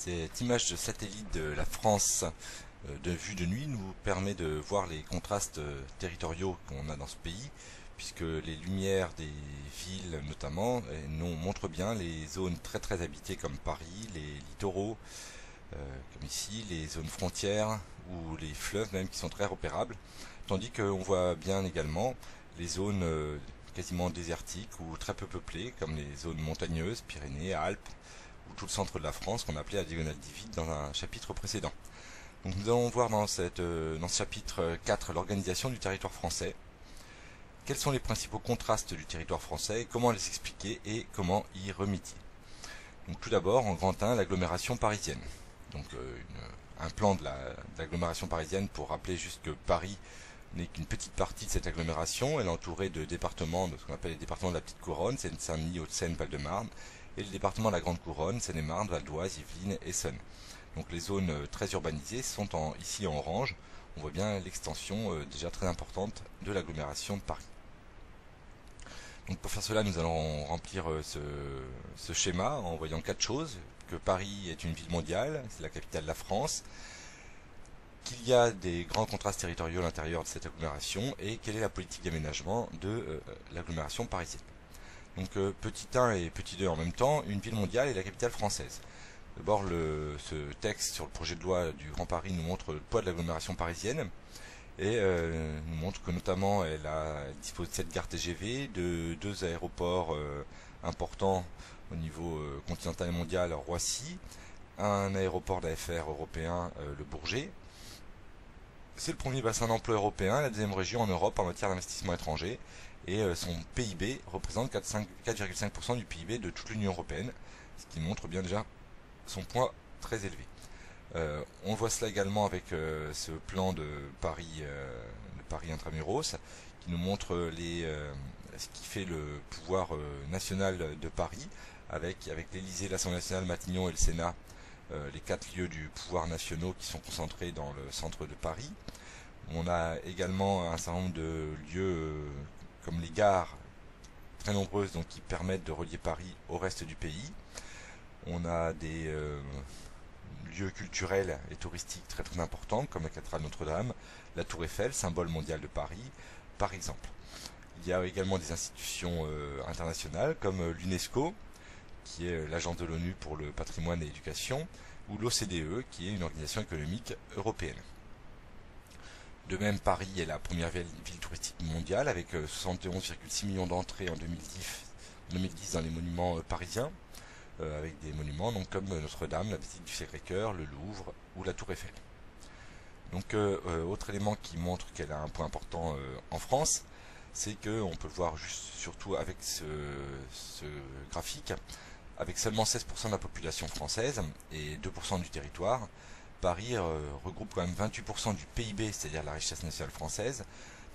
Cette image de satellite de la France de vue de nuit nous permet de voir les contrastes territoriaux qu'on a dans ce pays, puisque les lumières des villes notamment nous montrent bien les zones très habitées comme Paris, les littoraux comme ici, les zones frontières ou les fleuves même qui sont très repérables, tandis qu'on voit bien également les zones quasiment désertiques ou très peu peuplées comme les zones montagneuses, Pyrénées, Alpes ou tout le centre de la France qu'on appelait la diagonale divide dans un chapitre précédent. Donc nous allons voir dans ce chapitre 4 l'organisation du territoire français. Quels sont les principaux contrastes du territoire français, comment les expliquer et comment y remédier. Donc tout d'abord, en grand 1, l'agglomération parisienne. Donc un plan de l'agglomération parisienne pour rappeler juste que Paris n'est qu'une petite partie de cette agglomération. Elle est entourée de départements, de ce qu'on appelle les départements de la petite couronne, Seine-Saint-Denis, Hauts-de-Seine, Val-de-Marne, et le département de la grande couronne, Seine-et-Marne, Val d'Oise, Yvelines, Essonne. Donc les zones très urbanisées sont ici en orange. On voit bien l'extension déjà très importante de l'agglomération de Paris. Donc pour faire cela, nous allons remplir ce schéma en voyant 4 choses. Que Paris est une ville mondiale, c'est la capitale de la France, qu'il y a des grands contrastes territoriaux à l'intérieur de cette agglomération et quelle est la politique d'aménagement de l'agglomération parisienne. Donc petit 1 et petit 2 en même temps, une ville mondiale et la capitale française. D'abord, ce texte sur le projet de loi du Grand Paris nous montre le poids de l'agglomération parisienne et nous montre que notamment elle dispose de 7 gares TGV, de 2 aéroports importants au niveau continental et mondial, Roissy, un aéroport d'AFR européen, le Bourget. C'est le premier bassin d'emploi européen, la deuxième région en Europe en matière d'investissement étranger, et son PIB représente 4,5% du PIB de toute l'Union européenne, ce qui montre bien déjà son poids très élevé. On voit cela également avec ce plan de Paris Intramuros, qui nous montre ce qui fait le pouvoir national de Paris, avec l'Élysée, l'Assemblée nationale, Matignon et le Sénat, les 4 lieux du pouvoir nationaux qui sont concentrés dans le centre de Paris. On a également un certain nombre de lieux comme les gares, très nombreuses, donc qui permettent de relier Paris au reste du pays. On a des lieux culturels et touristiques très importants, comme la cathédrale Notre-Dame, la Tour Eiffel, symbole mondial de Paris, par exemple. Il y a également des institutions internationales comme l'UNESCO, qui est l'agence de l'ONU pour le patrimoine et l'éducation, ou l'OCDE, qui est une organisation économique européenne. De même, Paris est la première ville touristique mondiale, avec 71,6 millions d'entrées en 2010 dans les monuments parisiens, avec des monuments donc, comme Notre-Dame, la basilique du Sacré-Cœur, le Louvre ou la Tour Eiffel. Donc, autre élément qui montre qu'elle a un point important en France, c'est qu'on peut le voir surtout avec ce graphique, avec seulement 16% de la population française et 2% du territoire, Paris regroupe quand même 28% du PIB, c'est-à-dire la richesse nationale française,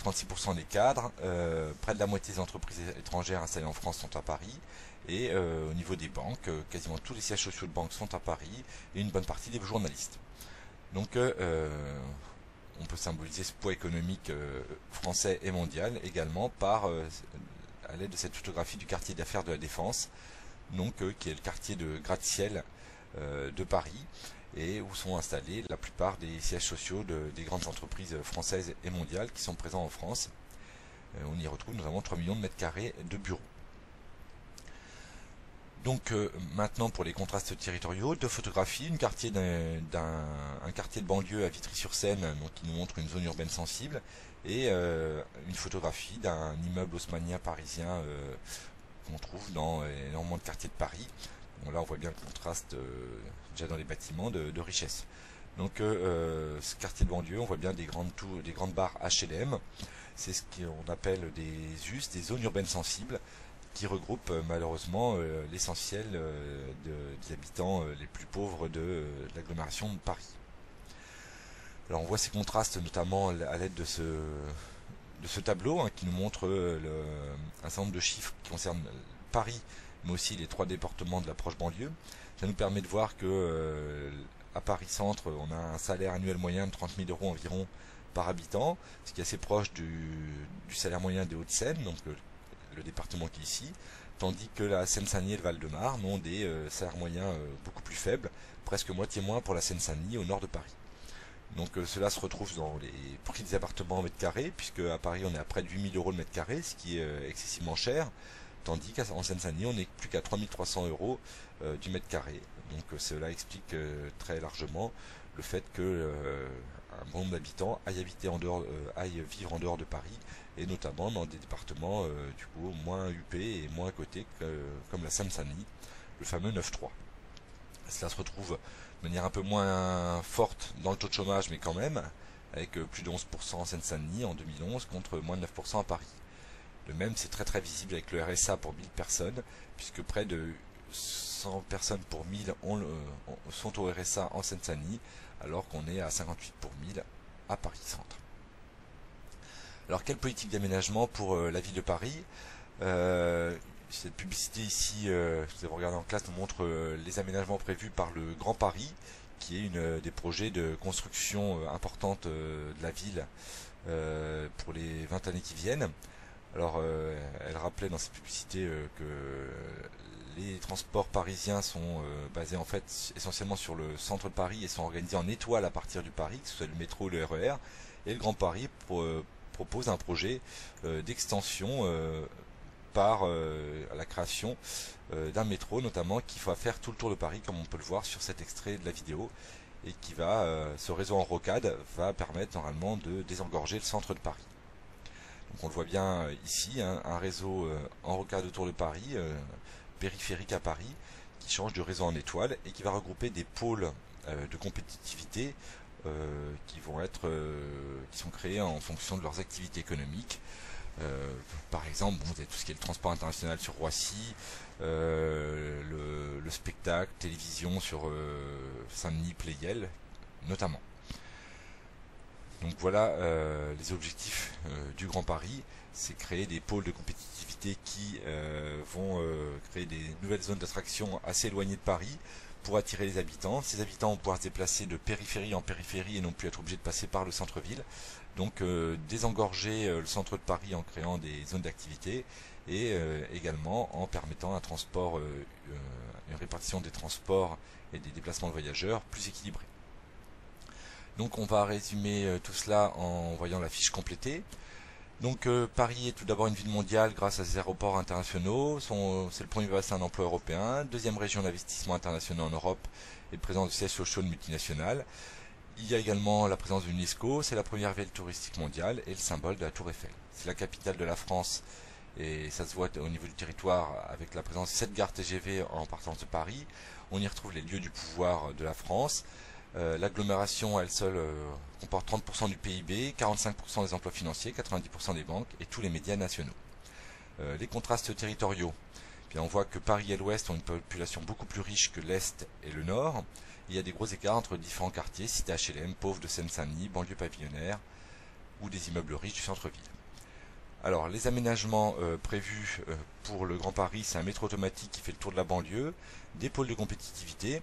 36% des cadres, près de la moitié des entreprises étrangères installées en France sont à Paris, et au niveau des banques, quasiment tous les sièges sociaux de banques sont à Paris, et une bonne partie des journalistes. Donc on peut symboliser ce poids économique français et mondial également à l'aide de cette photographie du quartier d'affaires de la Défense, donc qui est le quartier de gratte-ciel de Paris, et où sont installés la plupart des sièges sociaux des grandes entreprises françaises et mondiales qui sont présents en France. On y retrouve notamment 3 millions de mètres carrés de bureaux. Donc maintenant pour les contrastes territoriaux, 2 photographies, un quartier de banlieue à Vitry-sur-Seine, donc qui nous montre une zone urbaine sensible, et une photographie d'un immeuble haussmannien parisien qu'on trouve dans énormément de quartiers de Paris. Bon, là on voit bien le contraste déjà dans les bâtiments de richesse. Donc ce quartier de banlieue, on voit bien des grandes barres HLM, c'est ce qu'on appelle des US, des zones urbaines sensibles, qui regroupe malheureusement l'essentiel des habitants les plus pauvres de l'agglomération de Paris. Alors on voit ces contrastes notamment à l'aide de ce tableau qui nous montre un certain nombre de chiffres qui concernent Paris, mais aussi les 3 départements de la proche banlieue. Ça nous permet de voir que à Paris Centre, on a un salaire annuel moyen de 30 000 € environ par habitant, ce qui est assez proche du salaire moyen des Hauts-de-Seine, donc le département qui est ici, tandis que la Seine-Saint-Denis et le Val-de-Marne ont des salaires moyens beaucoup plus faibles, presque moitié moins pour la Seine-Saint-Denis au nord de Paris. Donc cela se retrouve dans les prix des appartements au mètre carré, puisque à Paris on est à près de 8 000 euros le mètre carré, ce qui est excessivement cher, tandis qu'en Seine-Saint-Denis on n'est plus qu'à 3 300 euros du mètre carré. Donc cela explique très largement le fait que un bon nombre d'habitants aillent vivre en dehors de Paris, et notamment dans des départements du coup moins huppés et moins cotés comme la Seine-Saint-Denis, le fameux 9-3. Cela se retrouve de manière un peu moins forte dans le taux de chômage, mais quand même, avec plus de 11% en Seine-Saint-Denis en 2011 contre moins de 9% à Paris. De même, c'est très visible avec le RSA pour 1000 personnes, puisque près de 100 personnes pour 1000 sont au RSA en Seine-Saint-Denis, alors qu'on est à 58 pour 1000 à Paris Centre. Alors, quelle politique d'aménagement pour la ville de Paris? Cette publicité ici, si vous avez regardé en classe, nous montre les aménagements prévus par le Grand Paris, qui est une des projets de construction importante de la ville pour les 20 années qui viennent. Alors, elle rappelait dans cette publicité que les transports parisiens sont basés en fait essentiellement sur le centre de Paris et sont organisés en étoiles à partir du Paris, que ce soit le métro ou le RER. Et le Grand Paris propose un projet d'extension par la création d'un métro notamment qui va faire tout le tour de Paris, comme on peut le voir sur cet extrait de la vidéo, et qui va, ce réseau en rocade va permettre normalement de désengorger le centre de Paris. Donc on le voit bien ici, hein, un réseau en rocade autour de Paris, périphérique à Paris, qui change de réseau en étoile et qui va regrouper des pôles de compétitivité qui sont créés en fonction de leurs activités économiques. Par exemple, vous avez tout ce qui est le transport international sur Roissy, le spectacle, télévision sur Saint-Denis, Pleyel, notamment. Donc voilà les objectifs du Grand Paris, c'est créer des pôles de compétitivité qui vont créer des nouvelles zones d'attraction assez éloignées de Paris pour attirer les habitants. Ces habitants vont pouvoir se déplacer de périphérie en périphérie et non plus être obligés de passer par le centre-ville. Donc désengorger le centre de Paris en créant des zones d'activité et également en permettant un transport, une répartition des transports et des déplacements de voyageurs plus équilibrée. Donc on va résumer tout cela en voyant la fiche complétée. Donc Paris est tout d'abord une ville mondiale grâce à ses aéroports internationaux, c'est le premier bassin d'emploi européen, deuxième région d'investissement international en Europe et présence de sièges sociaux de multinationales. Il y a également la présence de l'UNESCO, c'est la première ville touristique mondiale et le symbole de la Tour Eiffel. C'est la capitale de la France et ça se voit au niveau du territoire avec la présence de 7 gares TGV en partance de Paris. On y retrouve les lieux du pouvoir de la France. L'agglomération, elle seule, comporte 30% du PIB, 45% des emplois financiers, 90% des banques et tous les médias nationaux. Les contrastes territoriaux. Bien, on voit que Paris et l'Ouest ont une population beaucoup plus riche que l'Est et le Nord. Il y a des gros écarts entre différents quartiers, cités HLM, pauvres de Seine-Saint-Denis, banlieue pavillonnaire ou des immeubles riches du centre-ville. Alors, les aménagements prévus pour le Grand Paris, c'est un métro automatique qui fait le tour de la banlieue, des pôles de compétitivité.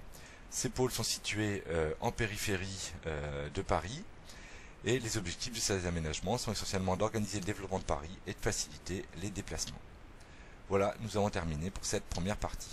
Ces pôles sont situés en périphérie de Paris et les objectifs de ces aménagements sont essentiellement d'organiser le développement de Paris et de faciliter les déplacements. Voilà, nous avons terminé pour cette première partie.